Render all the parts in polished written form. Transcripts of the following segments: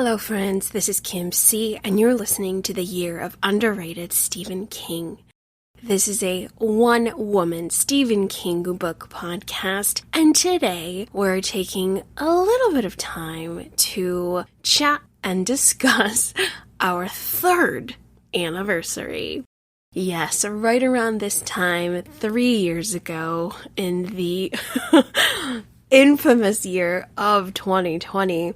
Hello friends, this is Kim C, and you're listening to the Year of Underrated Stephen King. This is a one-woman Stephen King book podcast, and today we're taking a little bit of time to chat and discuss our third anniversary. Yes, right around this time, 3 years ago, in the infamous year of 2020,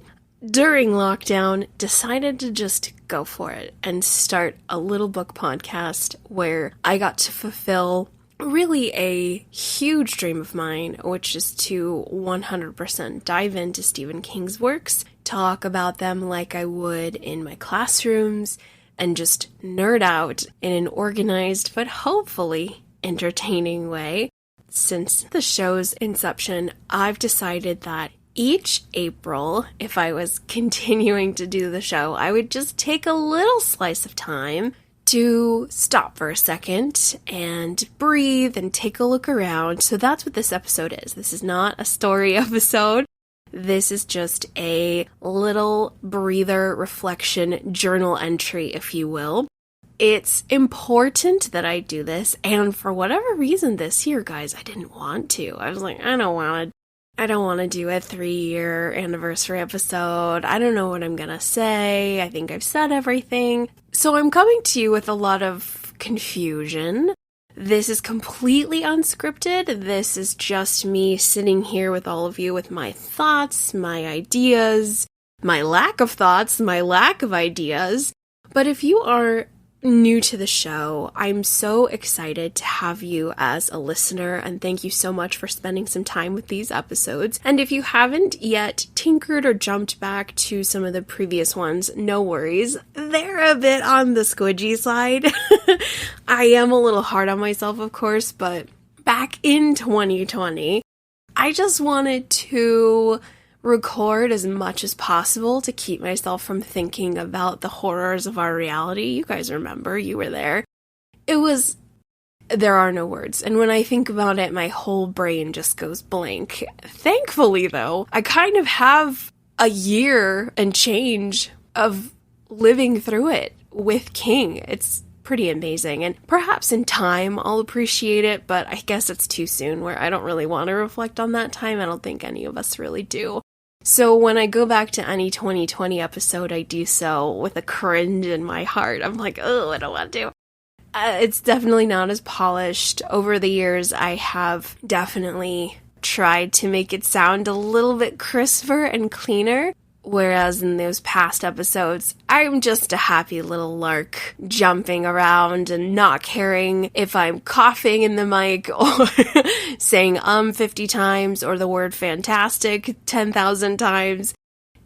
during lockdown, decided to just go for it and start a little book podcast where I got to fulfill really a huge dream of mine, which is to 100% dive into Stephen King's works, talk about them like I would in my classrooms, and just nerd out in an organized but hopefully entertaining way. Since the show's inception, I've decided that each April, if I was continuing to do the show, I would just take a little slice of time to stop for a second and breathe and take a look around. So that's what this episode is. This is not a story episode. This is just a little breather, reflection, journal entry, if you will. It's important that I do this, and for whatever reason this year, guys, I didn't want to. I was like, I don't want to do a 3-year anniversary episode. I don't know what I'm gonna say. I think I've said everything. So I'm coming to you with a lot of confusion. This is completely unscripted. This is just me sitting here with all of you with my thoughts, my ideas, my lack of thoughts, my lack of ideas. But if you are new to the show, I'm so excited to have you as a listener, and thank you so much for spending some time with these episodes. And if you haven't yet tinkered or jumped back to some of the previous ones, no worries. They're a bit on the squidgy side. I am a little hard on myself, of course, but back in 2020, I just wanted to record as much as possible to keep myself from thinking about the horrors of our reality. You guys remember, you were there. There are no words. And when I think about it, my whole brain just goes blank. Thankfully, though, I kind of have a year and change of living through it with King. It's pretty amazing. And perhaps in time I'll appreciate it, but I guess it's too soon where I don't really want to reflect on that time. I don't think any of us really do. So when I go back to any 2020 episode, I do so with a cringe in my heart. I'm like, oh, I don't want to. It's definitely not as polished. Over the years, I have definitely tried to make it sound a little bit crisper and cleaner. Whereas in those past episodes, I'm just a happy little lark jumping around and not caring if I'm coughing in the mic or saying 50 times or the word fantastic 10,000 times.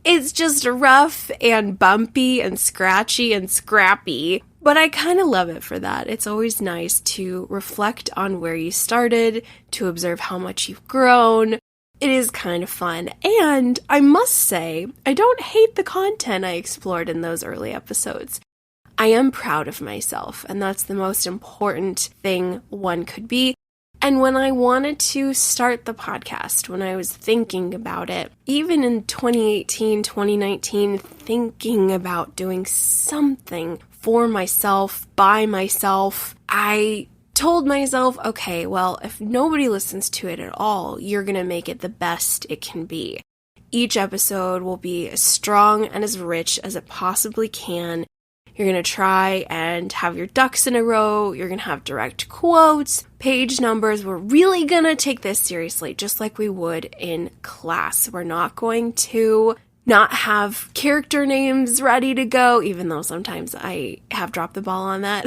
It's just rough and bumpy and scratchy and scrappy, but I kind of love it for that. It's always nice to reflect on where you started, to observe how much you've grown. It is kind of fun, and I must say, I don't hate the content I explored in those early episodes. I am proud of myself, and that's the most important thing one could be. And when I wanted to start the podcast, when I was thinking about it, even in 2018, 2019, thinking about doing something for myself, by myself, I told myself, okay, well, if nobody listens to it at all, you're going to make it the best it can be. Each episode will be as strong and as rich as it possibly can. You're going to try and have your ducks in a row. You're going to have direct quotes, page numbers. We're really going to take this seriously, just like we would in class. We're not going to not have character names ready to go, even though sometimes I have dropped the ball on that.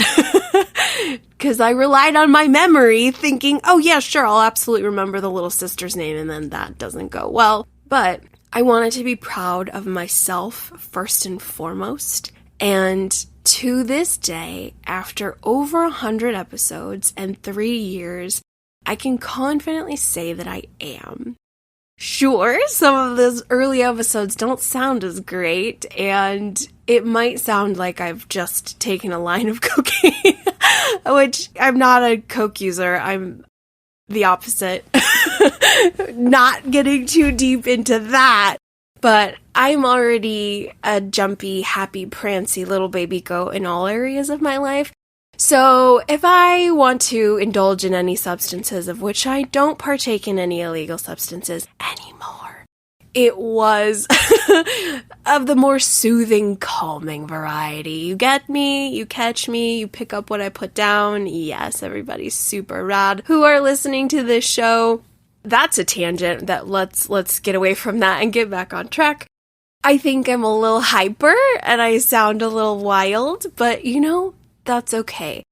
Because I relied on my memory thinking, oh yeah, sure, I'll absolutely remember the little sister's name, and then that doesn't go well. But I wanted to be proud of myself first and foremost. And to this day, after over 100 episodes and 3 years, I can confidently say that I am. Sure, some of those early episodes don't sound as great, and it might sound like I've just taken a line of cocaine, which I'm not a coke user. I'm the opposite. Not getting too deep into that. but I'm already a jumpy, happy, prancy little baby goat in all areas of my life. So if I want to indulge in any substances, of which I don't partake in any illegal substances anymore, it was of the more soothing, calming variety. You get me, you catch me, you pick up what I put down. Yes, everybody's super rad who are listening to this show. That's a tangent that let's get away from that and get back on track. I think I'm a little hyper and I sound a little wild, but that's okay.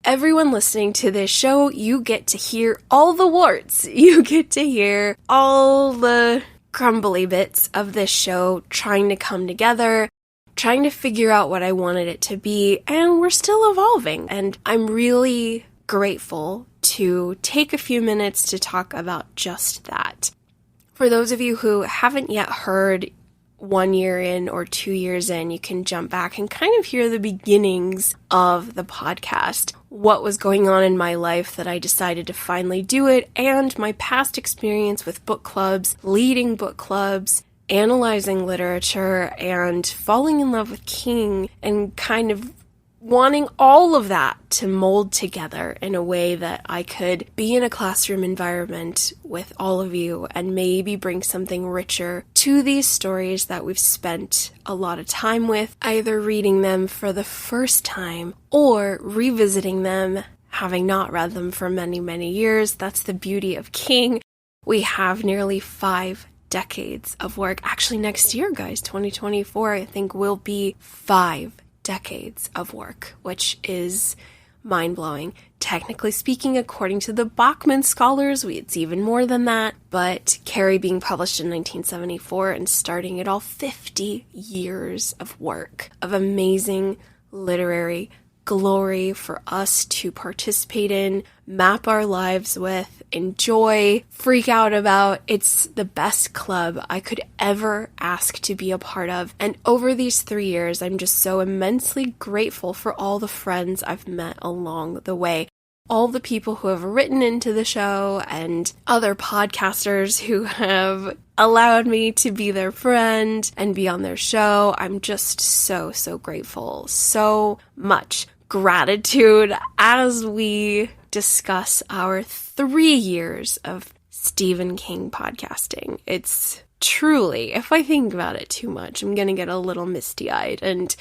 Everyone listening to this show, you get to hear all the warts. You get to hear all the crumbly bits of this show trying to come together, trying to figure out what I wanted it to be, and we're still evolving. And I'm really grateful to take a few minutes to talk about just that. For those of you who haven't yet heard 1 year in or 2 years in, you can jump back and kind of hear the beginnings of the podcast, what was going on in my life that I decided to finally do it, and my past experience with book clubs, leading book clubs, analyzing literature, and falling in love with King, and kind of wanting all of that to mold together in a way that I could be in a classroom environment with all of you and maybe bring something richer to these stories that we've spent a lot of time with, either reading them for the first time or revisiting them, having not read them for many, many years. That's the beauty of King. We have nearly 5 decades of work. Actually, next year, guys, 2024, I think will be 5 decades of work, which is mind-blowing. Technically speaking, according to the Bachman scholars, it's even more than that, but Carrie being published in 1974 and starting it all, 50 years of work, of amazing literary glory for us to participate in, map our lives with, enjoy, freak out about. It's the best club I could ever ask to be a part of. And over these 3 years, I'm just so immensely grateful for all the friends I've met along the way. All the people who have written into the show and other podcasters who have allowed me to be their friend and be on their show. I'm just so, so grateful. So much gratitude as we discuss our 3 years of Stephen King podcasting. It's truly, if I think about it too much, I'm going to get a little misty-eyed, and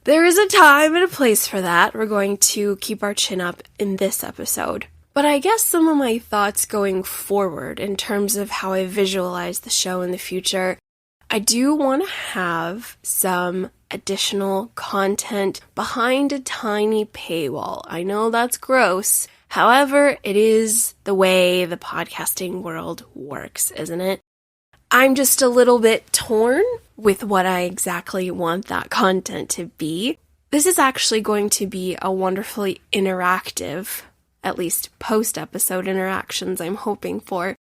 there is a time and a place for that. We're going to keep our chin up in this episode. But I guess some of my thoughts going forward in terms of how I visualize the show in the future, I do want to have some additional content behind a tiny paywall. I know that's gross. However, it is the way the podcasting world works, isn't it? I'm just a little bit torn with what I exactly want that content to be. This is actually going to be a wonderfully interactive, at least post-episode interactions I'm hoping for,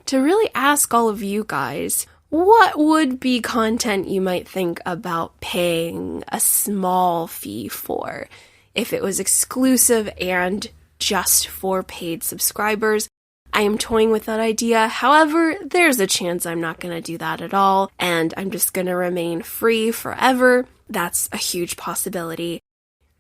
to really ask all of you guys, what would be content you might think about paying a small fee for if it was exclusive and just for paid subscribers? I am toying with that idea. However, there's a chance I'm not going to do that at all, and I'm just going to remain free forever. That's a huge possibility.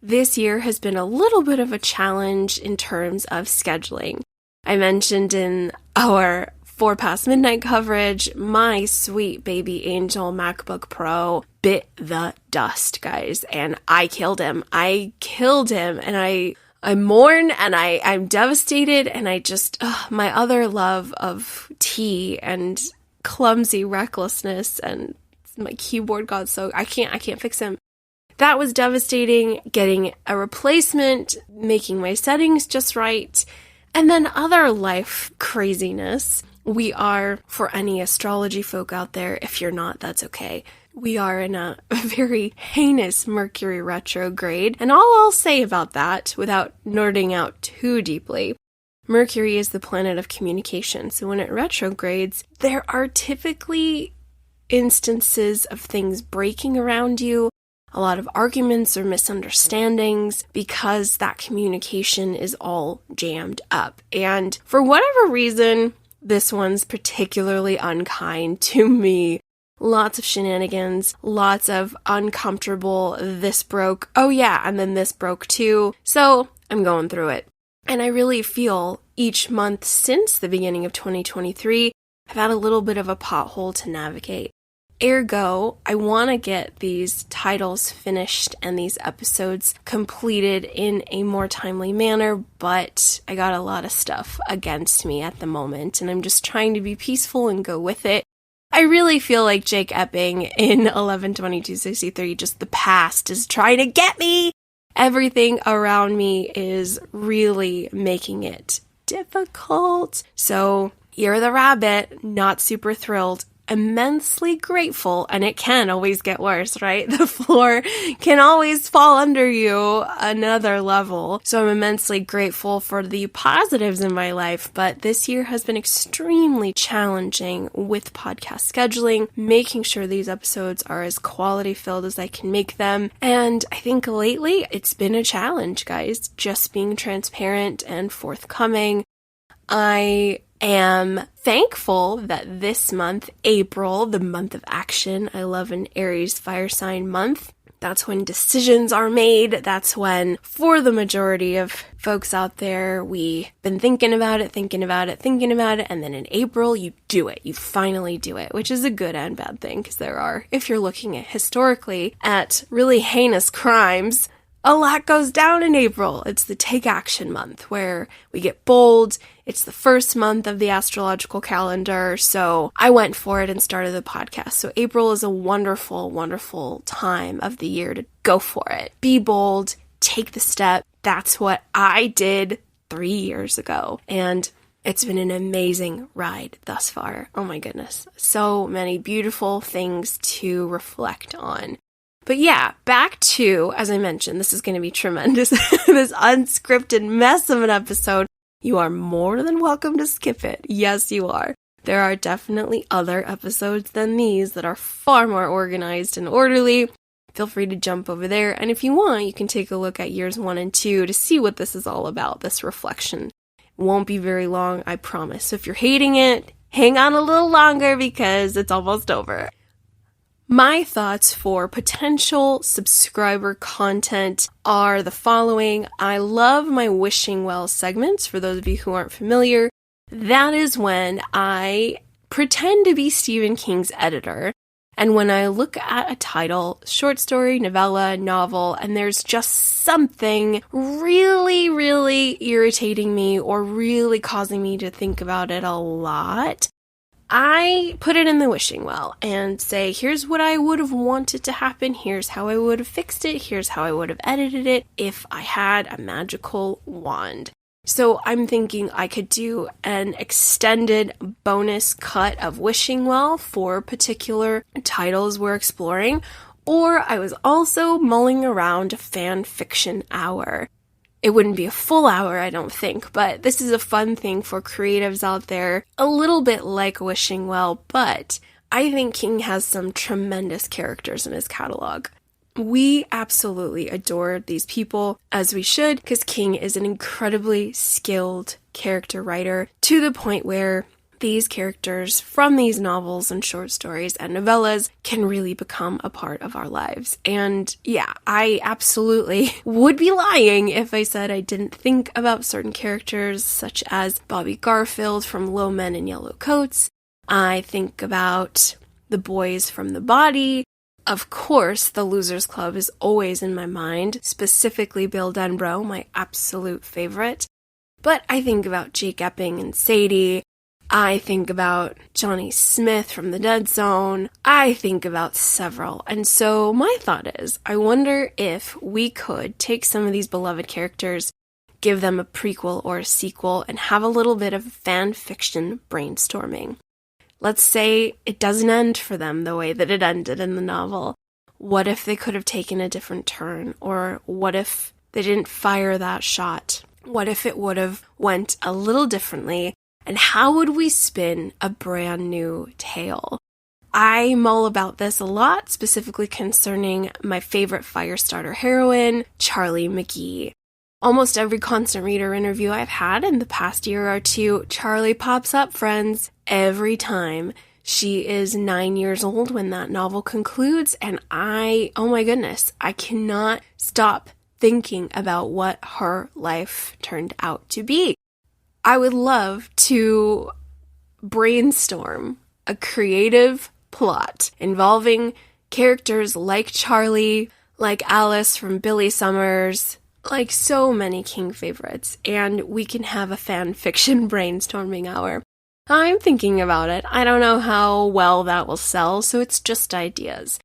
This year has been a little bit of a challenge in terms of scheduling. I mentioned in our 4 Past Midnight coverage, my sweet baby angel MacBook Pro bit the dust, guys, and I killed him. And I mourn, and I'm devastated, and I just, my other love of tea and clumsy recklessness, and my keyboard got so, I can't fix him. That was devastating, getting a replacement, making my settings just right, and then other life craziness. We are, for any astrology folk out there, if you're not, that's okay. We are in a very heinous Mercury retrograde, and all I'll say about that, without nerding out too deeply, Mercury is the planet of communication, so when it retrogrades, there are typically instances of things breaking around you, a lot of arguments or misunderstandings, because that communication is all jammed up. And for whatever reason, this one's particularly unkind to me. lots of shenanigans, lots of uncomfortable, this broke, oh yeah, and then this broke too. So I'm going through it. And I really feel each month since the beginning of 2023, I've had a little bit of a pothole to navigate. Ergo, I want to get these titles finished and these episodes completed in a more timely manner, but I got a lot of stuff against me at the moment, and I'm just trying to be peaceful and go with it. I really feel like Jake Epping in 11/22/63, just the past is trying to get me. Everything around me is really making it difficult. So, you're the rabbit, not super thrilled. Immensely grateful, and it can always get worse, right? The floor can always fall under you another level. So I'm immensely grateful for the positives in my life, but this year has been extremely challenging with podcast scheduling, making sure these episodes are as quality filled as I can make them. And I think lately it's been a challenge, guys, just being transparent and forthcoming. I am thankful that this month, April, the month of action, I love an Aries fire sign month. That's when decisions are made. That's when, for the majority of folks out there, we've been thinking about it, and then in April, you do it. You finally do it, which is a good and bad thing, because there are, if you're looking at historically at really heinous crimes, a lot goes down in April. It's the take action month where we get bold. It's the first month of the astrological calendar. So I went for it and started the podcast. So April is a wonderful, wonderful time of the year to go for it. Be bold, take the step. That's what I did 3 years ago. And it's been an amazing ride thus far. Oh my goodness. So many beautiful things to reflect on. But yeah, back to, as I mentioned, this is going to be tremendous, this unscripted mess of an episode. You are more than welcome to skip it. Yes, you are. There are definitely other episodes than these that are far more organized and orderly. Feel free to jump over there. And if you want, you can take a look at years 1 and 2 to see what this is all about, this reflection. It won't be very long, I promise. So if you're hating it, hang on a little longer because it's almost over. My thoughts for potential subscriber content are the following. I love my wishing well segments. For those of you who aren't familiar, that is when I pretend to be Stephen King's editor. And when I look at a title, short story, novella, novel, and there's just something really, really irritating me or really causing me to think about it a lot, I put it in the wishing well and say, here's what I would have wanted to happen, here's how I would have fixed it, here's how I would have edited it if I had a magical wand. So I'm thinking I could do an extended bonus cut of wishing well for particular titles we're exploring, or I was also mulling around a fan fiction hour. It wouldn't be a full hour, I don't think, but this is a fun thing for creatives out there, a little bit like wishing well, but I think King has some tremendous characters in his catalog. We absolutely adore these people, as we should, because King is an incredibly skilled character writer to the point where these characters from these novels and short stories and novellas can really become a part of our lives. And yeah, I absolutely would be lying if I said I didn't think about certain characters such as Bobby Garfield from Low Men in Yellow Coats. I think about the boys from The Body. Of course, the Losers Club is always in my mind, specifically Bill Denbrough, my absolute favorite. But I think about Jake Epping and Sadie. I think about Johnny Smith from The Dead Zone. I think about several. And so my thought is, I wonder if we could take some of these beloved characters, give them a prequel or a sequel, and have a little bit of fan fiction brainstorming. Let's say it doesn't end for them the way that it ended in the novel. What if they could have taken a different turn? Or what if they didn't fire that shot? What if it would have went a little differently? And how would we spin a brand new tale? I mull about this a lot, specifically concerning my favorite Firestarter heroine, Charlie McGee. Almost every Constant Reader interview I've had in the past year or two, Charlie pops up, friends, every time. She is 9 years old when that novel concludes, and oh my goodness, I cannot stop thinking about what her life turned out to be. I would love to brainstorm a creative plot involving characters like Charlie, like Alice from Billy Summers, like so many King favorites, and we can have a fan fiction brainstorming hour. I'm thinking about it. I don't know how well that will sell, so it's just ideas.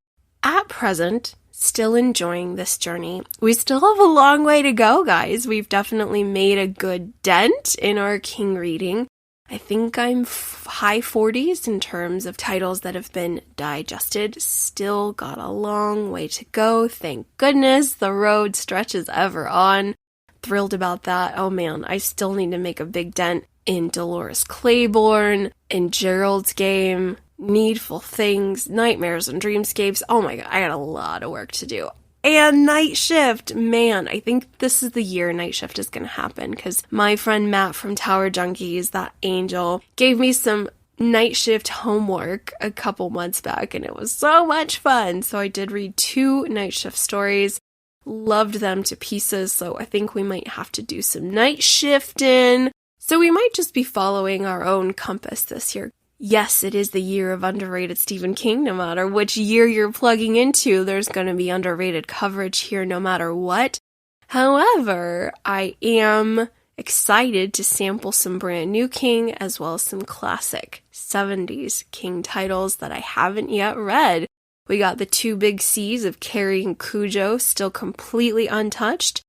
At present, still enjoying this journey. We still have a long way to go, guys. We've definitely made a good dent in our King reading. I think I'm high 40s in terms of titles that have been digested. Still got a long way to go. Thank goodness the road stretches ever on. Thrilled about that. Oh man, I still need to make a big dent in Dolores Claiborne, in Gerald's Game, Needful Things, Nightmares and Dreamscapes. Oh my god, I got a lot of work to do. And Night Shift, man, I think this is the year Night Shift is going to happen, because my friend Matt from Tower Junkies, that angel, gave me some Night Shift homework a couple months back, and it was so much fun. So I did read 2 Night Shift stories, loved them to pieces, so I think we might have to do some Night Shifting. So we might just be following our own compass this year. Yes, it is the year of underrated Stephen King. No matter which year you're plugging into, there's going to be underrated coverage here no matter what. However, I am excited to sample some brand new King as well as some classic 70s King titles that I haven't yet read. We got the 2 big C's of Carrie and Cujo still completely untouched.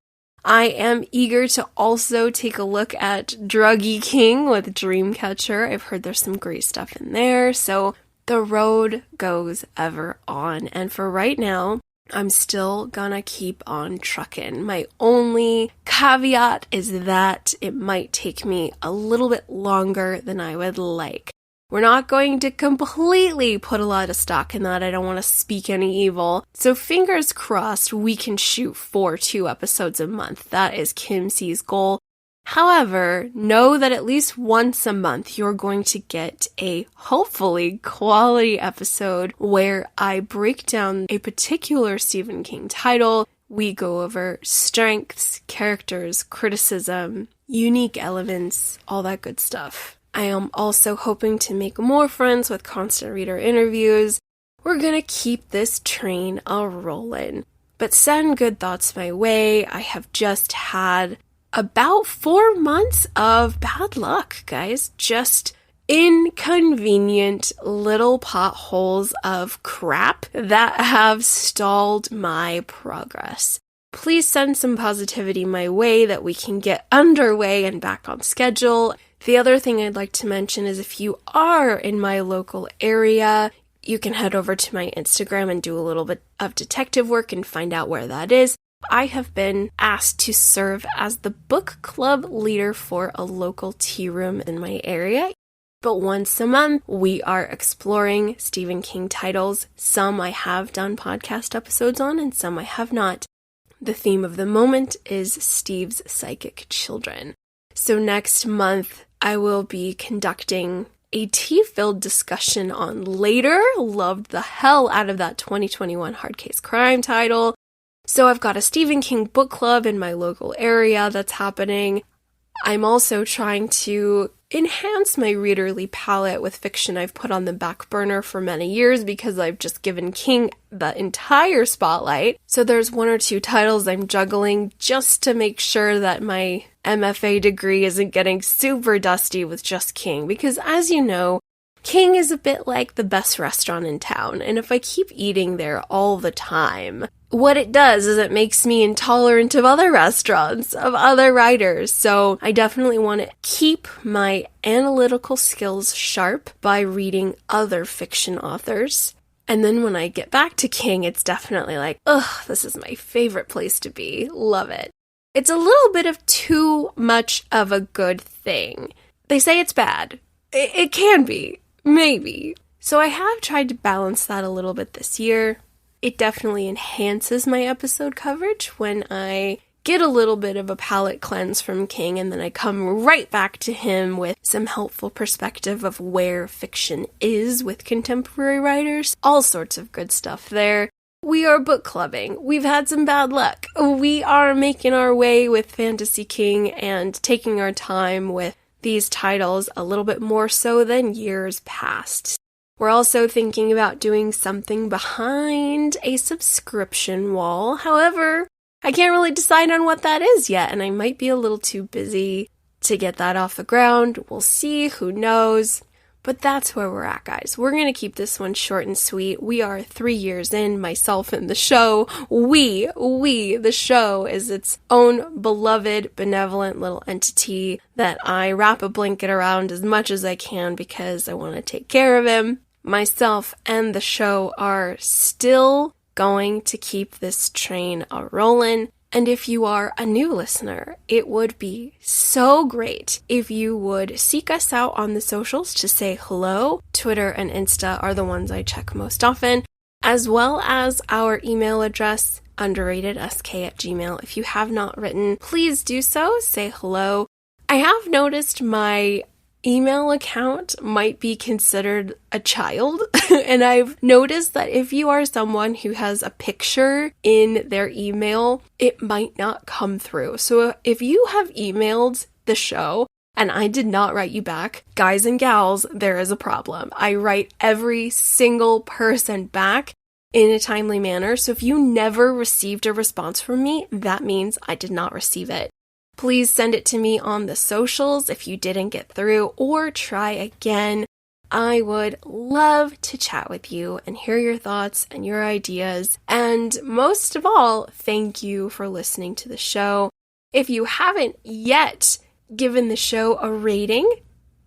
I am eager to also take a look at Druggy King with Dreamcatcher. I've heard there's some great stuff in there, so the road goes ever on. And for right now, I'm still gonna keep on trucking. My only caveat is that it might take me a little bit longer than I would like. We're not going to completely put a lot of stock in that. I don't want to speak any evil. So fingers crossed we can shoot for 2 episodes a month. That is Kim C's goal. However, know that at least once a month you're going to get a hopefully quality episode where I break down a particular Stephen King title. We go over strengths, characters, criticism, unique elements, all that good stuff. I am also hoping to make more friends with constant reader interviews. We're gonna keep this train a-rollin'. But send good thoughts my way. I have just had about 4 months of bad luck, guys. Just inconvenient little potholes of crap that have stalled my progress. Please send some positivity my way that we can get underway and back on schedule. The other thing I'd like to mention is if you are in my local area, you can head over to my Instagram and do a little bit of detective work and find out where that is. I have been asked to serve as the book club leader for a local tea room in my area. But once a month, we are exploring Stephen King titles. Some I have done podcast episodes on and some I have not. The theme of the moment is Steve's Psychic Children. So next month, I will be conducting a tea-filled discussion on Later. Loved the hell out of that 2021 hard case crime title. So I've got a Stephen King book club in my local area that's happening. I'm also trying to enhance my readerly palette with fiction I've put on the back burner for many years because I've just given King the entire spotlight. So there's 1 or 2 titles I'm juggling just to make sure that my MFA degree isn't getting super dusty with just King. Because as you know, King is a bit like the best restaurant in town. And if I keep eating there all the time, what it does is it makes me intolerant of other restaurants, of other writers. So I definitely want to keep my analytical skills sharp by reading other fiction authors. And then when I get back to King, it's definitely like, ugh, this is my favorite place to be. Love it. It's a little bit of too much of a good thing. They say it's bad. It can be. Maybe. So I have tried to balance that a little bit this year. It definitely enhances my episode coverage when I get a little bit of a palate cleanse from King, and then I come right back to him with some helpful perspective of where fiction is with contemporary writers. All sorts of good stuff there. We are book clubbing. We've had some bad luck. We are making our way with Fantasy King and taking our time with these titles a little bit more so than years past. We're also thinking about doing something behind a subscription wall. However, I can't really decide on what that is yet, and I might be a little too busy to get that off the ground. We'll see, who knows. But that's where we're at, guys. We're going to keep this one short and sweet. We are 3 years in, myself and the show. The show is its own beloved, benevolent little entity that I wrap a blanket around as much as I can because I want to take care of him. Myself and the show are still going to keep this train a-rolling. And if you are a new listener, it would be so great if you would seek us out on the socials to say hello. Twitter and Insta are the ones I check most often, as well as our email address, UnderratedSK@gmail. If you have not written, please do so. Say hello. I have noticed my email account might be considered a child, and I've noticed that if you are someone who has a picture in their email, it might not come through. So if you have emailed the show and I did not write you back, guys and gals, there is a problem. I write every single person back in a timely manner. So if you never received a response from me, that means I did not receive it. Please send it to me on the socials if you didn't get through, or try again. I would love to chat with you and hear your thoughts and your ideas. And most of all, thank you for listening to the show. If you haven't yet given the show a rating,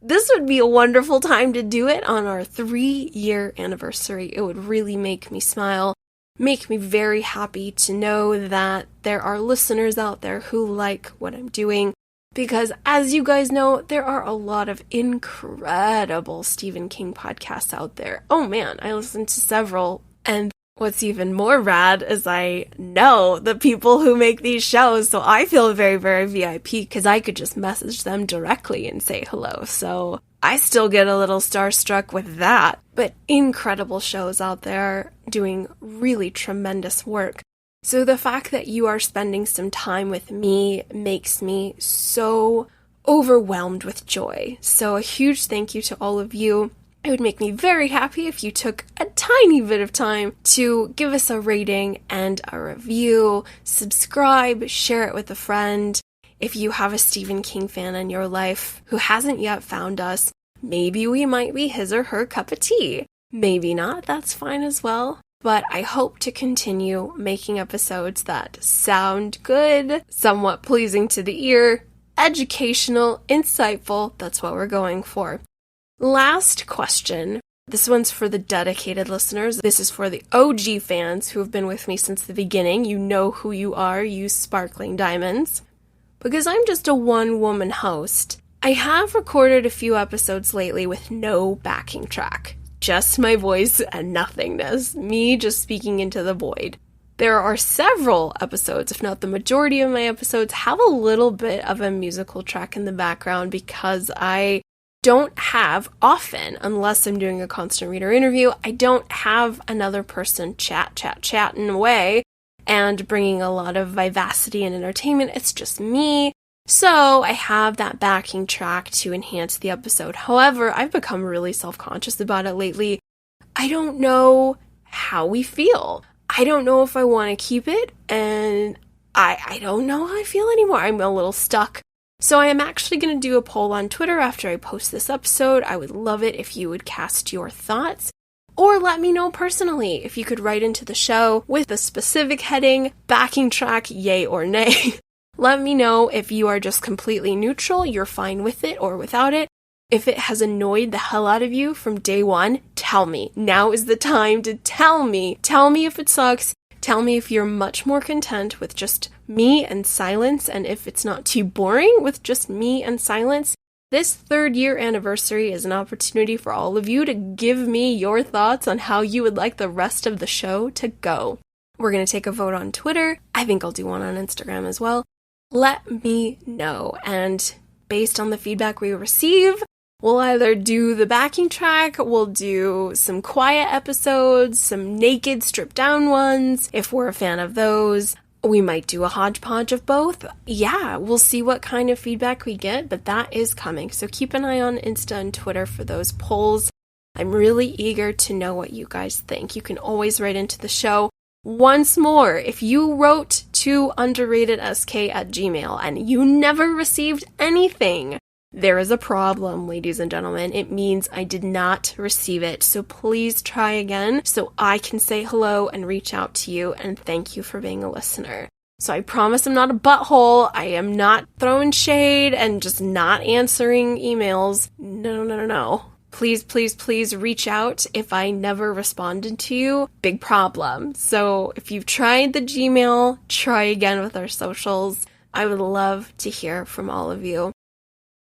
this would be a wonderful time to do it on our 3-year anniversary. It would really make me smile. Make me very happy to know that there are listeners out there who like what I'm doing, because as you guys know, there are a lot of incredible Stephen King podcasts out there. Oh man, I listen to several, and what's even more rad is I know the people who make these shows, so I feel very, very VIP because I could just message them directly and say hello. So I still get a little starstruck with that. But incredible shows out there doing really tremendous work. So the fact that you are spending some time with me makes me so overwhelmed with joy. So a huge thank you to all of you. It would make me very happy if you took a tiny bit of time to give us a rating and a review, subscribe, share it with a friend. If you have a Stephen King fan in your life who hasn't yet found us, maybe we might be his or her cup of tea. Maybe not, that's fine as well. But I hope to continue making episodes that sound good, somewhat pleasing to the ear, educational, insightful. That's what we're going for. Last question. This one's for the dedicated listeners. This is for the OG fans who have been with me since the beginning. You know who you are, you sparkling diamonds. Because I'm just a one-woman host, I have recorded a few episodes lately with no backing track. Just my voice and nothingness. Me just speaking into the void. There are several episodes, if not the majority of my episodes, have a little bit of a musical track in the background because I don't have often, unless I'm doing a constant reader interview, I don't have another person chatting away and bringing a lot of vivacity and entertainment. It's just me. So I have that backing track to enhance the episode. However, I've become really self-conscious about it lately. I don't know how we feel. I don't know if I want to keep it, and I don't know how I feel anymore. I'm a little stuck. So I am actually going to do a poll on Twitter after I post this episode. I would love it if you would cast your thoughts. Or let me know personally if you could write into the show with a specific heading, backing track, yay or nay. Let me know if you are just completely neutral, you're fine with it or without it. If it has annoyed the hell out of you from day one, tell me. Now is the time to tell me. Tell me if it sucks. Tell me if you're much more content with just me and silence, and if it's not too boring with just me and silence. This 3rd year anniversary is an opportunity for all of you to give me your thoughts on how you would like the rest of the show to go. We're going to take a vote on Twitter. I think I'll do one on Instagram as well. Let me know. And based on the feedback we receive, we'll either do the backing track, we'll do some quiet episodes, some naked, stripped down ones, if we're a fan of those. We might do a hodgepodge of both. Yeah, we'll see what kind of feedback we get, but that is coming. So keep an eye on Insta and Twitter for those polls. I'm really eager to know what you guys think. You can always write into the show. Once more, if you wrote to UnderratedSK@gmail and you never received anything, there is a problem, ladies and gentlemen. It means I did not receive it. So please try again so I can say hello and reach out to you and thank you for being a listener. So I promise I'm not a butthole. I am not throwing shade and just not answering emails. No. Please reach out if I never responded to you. Big problem. So if you've tried the Gmail, try again with our socials. I would love to hear from all of you.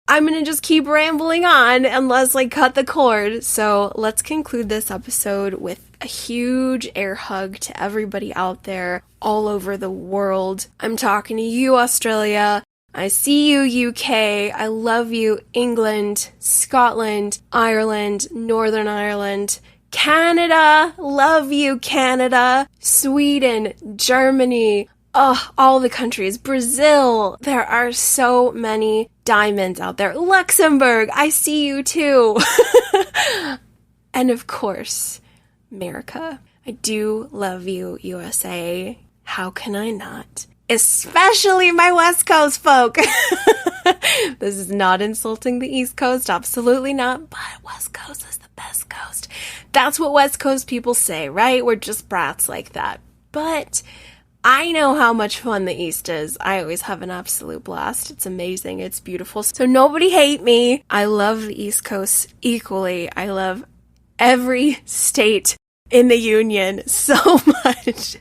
I'm going to just keep rambling on unless I cut the cord. So let's conclude this episode with a huge air hug to everybody out there all over the world. I'm talking to you, Australia. I see you, UK. I love you, England, Scotland, Ireland, Northern Ireland, Canada. Love you, Canada. Sweden, Germany. Oh, all the countries. Brazil. There are so many diamonds out there. Luxembourg. I see you too. And of course, America. I do love you, USA. How can I not? Especially my West Coast folk. This is not insulting the East Coast. Absolutely not. But West Coast is the best coast. That's what West Coast people say, right? We're just brats like that. But I know how much fun the East is. I always have an absolute blast. It's amazing. It's beautiful. So nobody hate me. I love the East Coast equally. I love every state in the Union so much.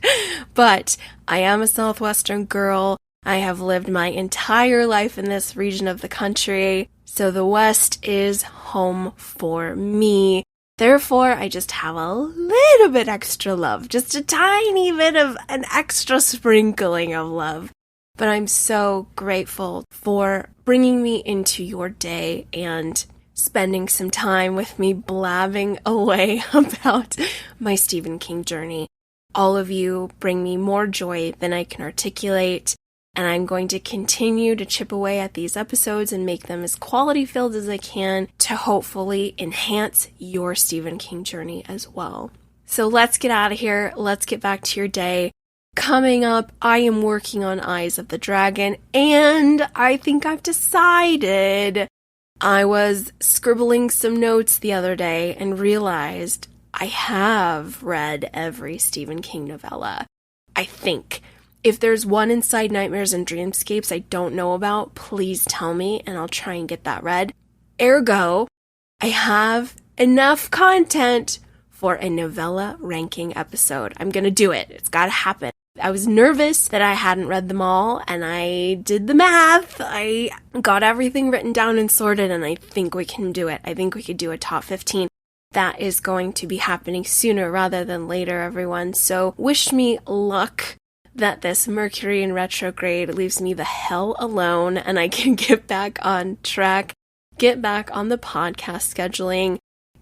But I am a Southwestern girl. I have lived my entire life in this region of the country. So the West is home for me. Therefore, I just have a little bit extra love, just a tiny bit of an extra sprinkling of love. But I'm so grateful for bringing me into your day and spending some time with me blabbing away about my Stephen King journey. All of you bring me more joy than I can articulate. And I'm going to continue to chip away at these episodes and make them as quality-filled as I can to hopefully enhance your Stephen King journey as well. So let's get out of here. Let's get back to your day. Coming up, I am working on Eyes of the Dragon, and I think I've decided. I was scribbling some notes the other day and realized I have read every Stephen King novella. I think. If there's one inside Nightmares and Dreamscapes I don't know about, please tell me and I'll try and get that read. Ergo, I have enough content for a novella ranking episode. I'm gonna do it. It's gotta happen. I was nervous that I hadn't read them all, and I did the math. I got everything written down and sorted, and I think we can do it. I think we could do a top 15. That is going to be happening sooner rather than later, everyone. So wish me luck that this Mercury in retrograde leaves me the hell alone and I can get back on track, get back on the podcast scheduling.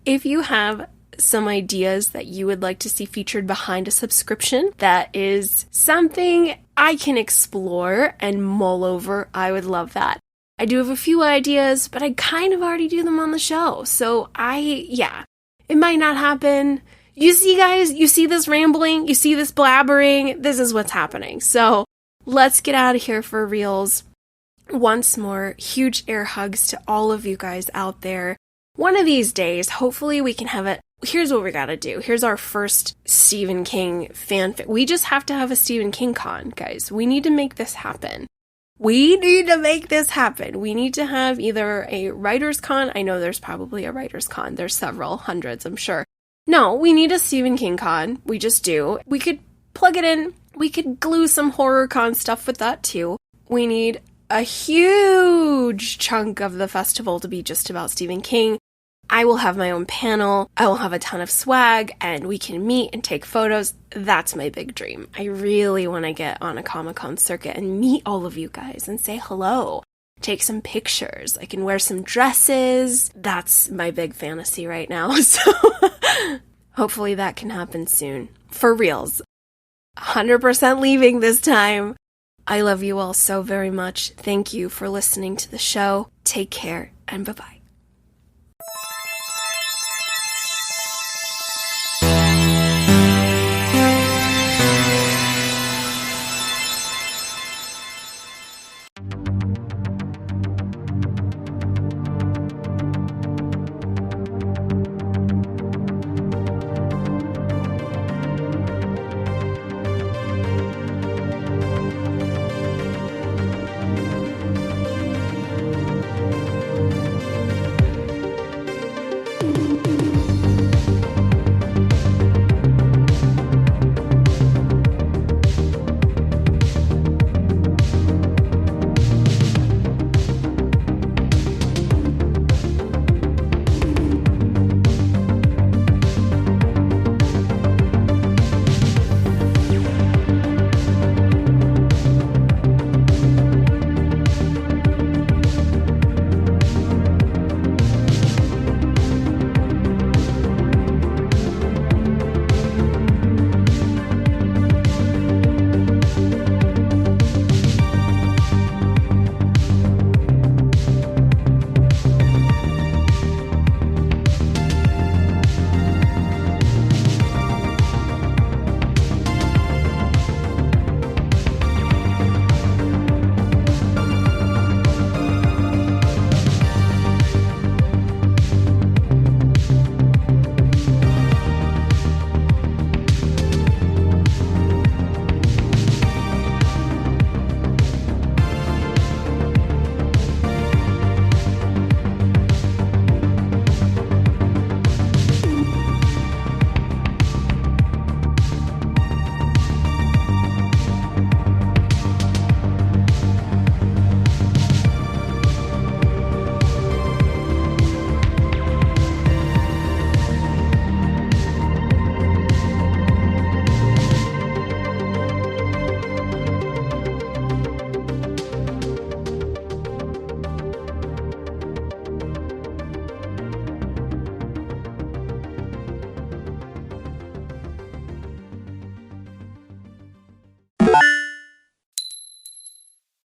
If you have some ideas that you would like to see featured behind a subscription, that is something I can explore and mull over, I would love that. I do have a few ideas, but I kind of already do them on the show. So it might not happen. You see, guys, you see this rambling, you see this blabbering, this is what's happening. So let's get out of here for reals. Once more, huge air hugs to all of you guys out there. One of these days, hopefully we can have it. Here's what we gotta do. Here's our first Stephen King fanfic. We just have to have a Stephen King con, guys. We need to make this happen. We need to have either a writer's con. I know there's probably a writer's con. There's several hundreds, I'm sure. No, we need a Stephen King con. We just do. We could plug it in. We could glue some horror con stuff with that too. We need a huge chunk of the festival to be just about Stephen King. I will have my own panel, I will have a ton of swag, and we can meet and take photos. That's my big dream. I really want to get on a Comic-Con circuit and meet all of you guys and say hello. Take some pictures. I can wear some dresses. That's my big fantasy right now. So hopefully that can happen soon. For reals. 100% leaving this time. I love you all so very much. Thank you for listening to the show. Take care and bye-bye.